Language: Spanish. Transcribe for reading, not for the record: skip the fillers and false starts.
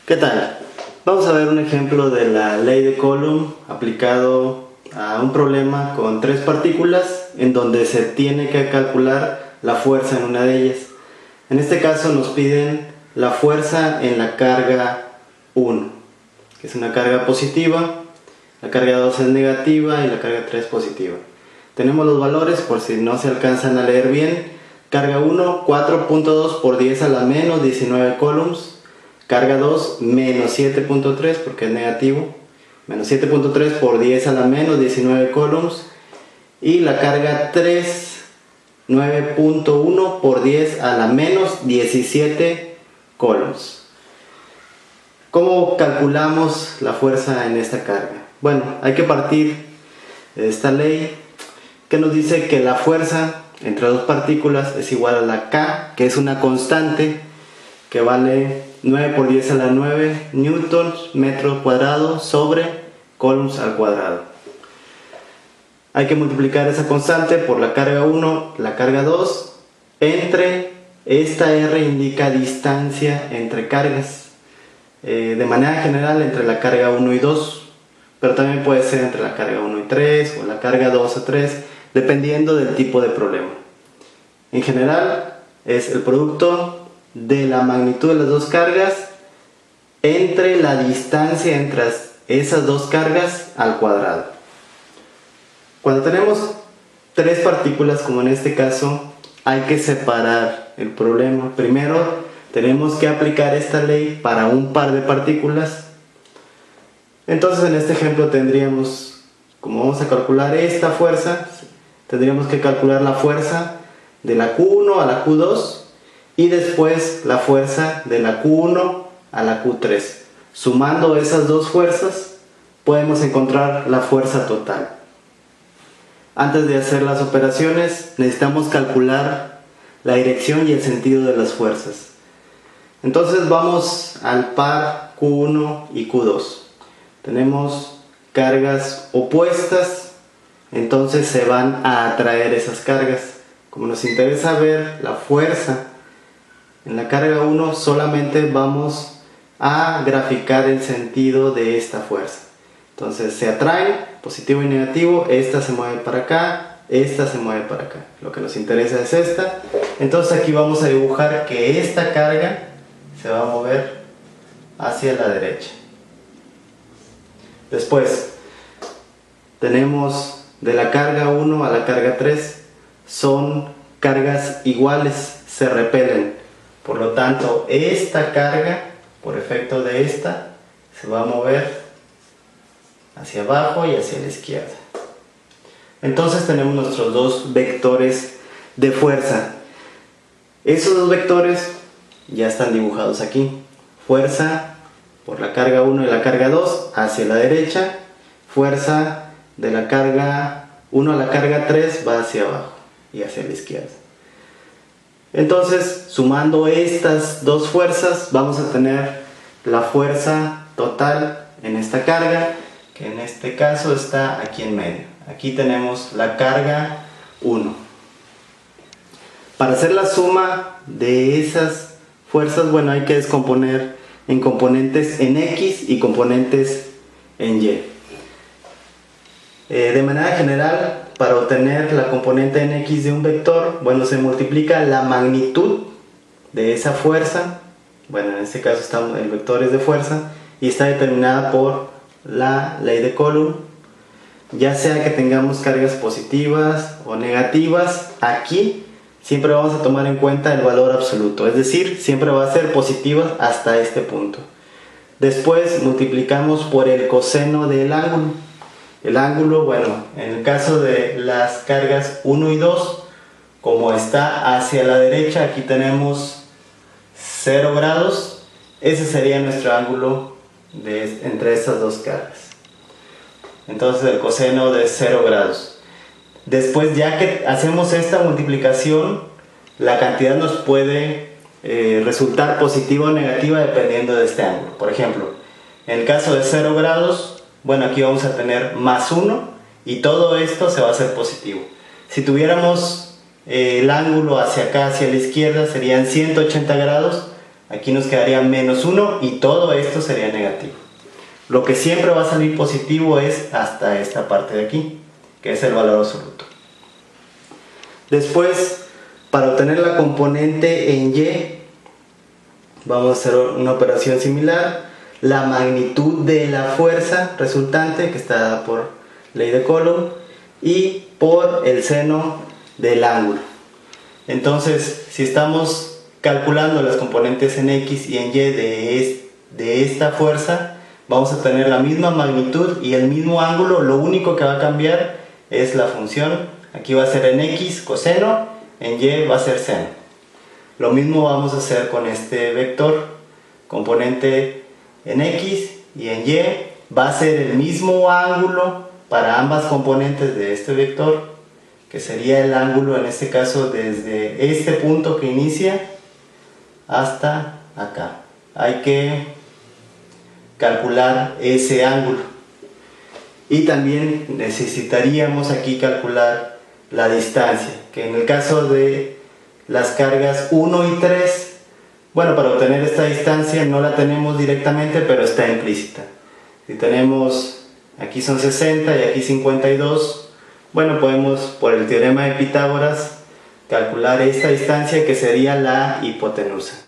¿Qué tal? Vamos a ver un ejemplo de la ley de Coulomb aplicado a un problema con tres partículas en donde se tiene que calcular la fuerza en una de ellas. En este caso nos piden la fuerza en la carga 1, que es una carga positiva, la carga 2 es negativa y la carga 3 positiva. Tenemos los valores por si no se alcanzan a leer bien. Carga 1, 4.2 por 10 a la menos 19 coulombs. Carga 2, menos 7.3 porque es negativo, menos 7.3 por 10 a la menos 19 coulombs. Y la carga 3, 9.1 por 10 a la menos 17 coulombs. ¿Cómo calculamos la fuerza en esta carga? Bueno, hay que partir de esta ley que nos dice que la fuerza entre dos partículas es igual a la K, que es una constante que vale 9 por 10 a la 9 newtons metro cuadrado sobre coulombs al cuadrado. Hay que multiplicar esa constante por la carga 1, la carga 2, entre esta R indica distancia entre cargas. De manera general entre la carga 1 y 2, pero también puede ser entre la carga 1 y 3 o la carga 2 a 3, dependiendo del tipo de problema. En general es el producto de la magnitud de las dos cargas entre la distancia entre esas dos cargas al cuadrado. Cuando tenemos tres partículas, como en este caso, hay que separar el problema. Primero tenemos que aplicar esta ley para un par de partículas. Entonces en este ejemplo tendríamos, como vamos a calcular esta fuerza, tendríamos que calcular la fuerza de la Q1 a la Q2 y después la fuerza de la Q1 a la Q3. Sumando esas dos fuerzas podemos encontrar la fuerza total. Antes de hacer las operaciones necesitamos calcular la dirección y el sentido de las fuerzas. Entonces vamos al par Q1 y Q2. Tenemos cargas opuestas, entonces se van a atraer esas cargas. Como nos interesa ver la fuerza en la carga 1, solamente vamos a graficar el sentido de esta fuerza. Entonces se atraen, positivo y negativo, esta se mueve para acá, esta se mueve para acá. Lo que nos interesa es esta. Entonces aquí vamos a dibujar que esta carga se va a mover hacia la derecha. Después tenemos de la carga 1 a la carga 3, son cargas iguales, se repelen. Por lo tanto, esta carga, por efecto de esta, se va a mover hacia abajo y hacia la izquierda. Entonces tenemos nuestros dos vectores de fuerza. Esos dos vectores ya están dibujados aquí. Fuerza por la carga 1 y la carga 2 hacia la derecha. Fuerza de la carga 1 a la carga 3 va hacia abajo y hacia la izquierda. Entonces, sumando estas dos fuerzas, vamos a tener la fuerza total en esta carga, que en este caso está aquí en medio. Aquí tenemos la carga 1. Para hacer la suma de esas fuerzas, bueno, hay que descomponer en componentes en X y componentes en Y. De manera general, para obtener la componente en X de un vector, bueno, se multiplica la magnitud de esa fuerza. Bueno, en este caso el vector es de fuerza y está determinada por la ley de Coulomb. Ya sea que tengamos cargas positivas o negativas, aquí siempre vamos a tomar en cuenta el valor absoluto, es decir, siempre va a ser positiva hasta este punto. Después multiplicamos por el coseno del ángulo. El ángulo, bueno, en el caso de las cargas 1 y 2, como está hacia la derecha, aquí tenemos 0 grados. Ese sería nuestro ángulo entre estas dos cargas. Entonces el coseno de 0 grados. Después, ya que hacemos esta multiplicación, la cantidad nos puede resultar positiva o negativa dependiendo de este ángulo. Por ejemplo, en el caso de 0 grados, bueno, aquí vamos a tener más 1 y todo esto se va a hacer positivo. Si tuviéramos el ángulo hacia acá, hacia la izquierda, serían 180 grados, Aquí nos quedaría menos 1 y todo esto sería negativo. Lo que siempre va a salir positivo es hasta esta parte de aquí, que es el valor absoluto. Después, para obtener la componente en Y, vamos a hacer una operación similar. La magnitud de la fuerza resultante, que está dada por ley de Coulomb, y por el seno del ángulo. Entonces, si estamos calculando las componentes en X y en Y de esta fuerza, vamos a tener la misma magnitud y el mismo ángulo. Lo único que va a cambiar es la función. Aquí va a ser en X coseno, en Y va a ser seno. Lo mismo vamos a hacer con este vector, componente en X y en Y. Va a ser el mismo ángulo para ambas componentes de este vector, que sería el ángulo en este caso desde este punto que inicia hasta acá. Hay que calcular ese ángulo y también necesitaríamos aquí calcular la distancia, que en el caso de las cargas 1 y 3, bueno, para obtener esta distancia no la tenemos directamente, pero está implícita. Si tenemos, aquí son 60 y aquí 52, bueno, podemos por el teorema de Pitágoras calcular esta distancia, que sería la hipotenusa.